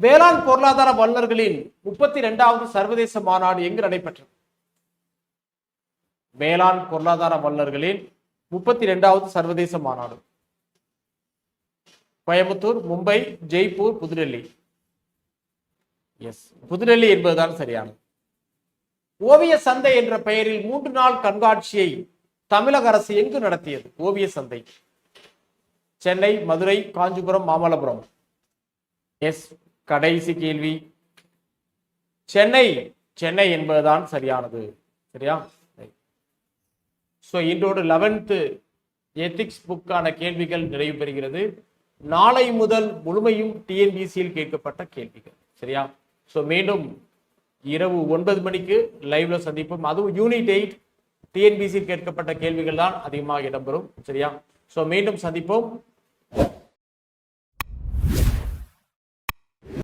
வேளாண் பொருளாதார வல்லுநர்களின் 32வது சர்வதேச மாநாடு எங்கு நடைபெற்றது? வேளாண் பொருளாதார வல்லுநர்களின் 32வது சர்வதேச மாநாடு கோயம்புத்தூர், மும்பை, ஜெய்ப்பூர், புதுடெல்லி. எஸ், புதுடெல்லி என்பதுதான் சரியானது. ஓவிய சந்தை என்ற பெயரில் 3 நாள் கண்காட்சியை தமிழக அரசு எங்கு நடத்தியது? ஓவிய சந்தை சென்னை, மதுரை, காஞ்சிபுரம், மாமல்லபுரம். எஸ், கடைசி கேள்வி. சென்னை சென்னை என்பதுதான் சரியானது. சரியா? இன்றோடு 11th எத்திக்ஸ் புக்கான கேள்விகள் நிறைவு பெறுகிறது. நாளை முதல் முழுமையும் டிஎன்பிசியில் கேட்கப்பட்ட கேள்விகள். சரியா? மீண்டும் இரவு 9 மணிக்கு லைவ்ல சந்திப்போம். அதுவும் யூனிட் 8 டிஎன்பிசியில் கேட்கப்பட்ட கேள்விகள் தான் அதிகமாக இடம்பெறும். சரியா? மீண்டும் சந்திப்போம்.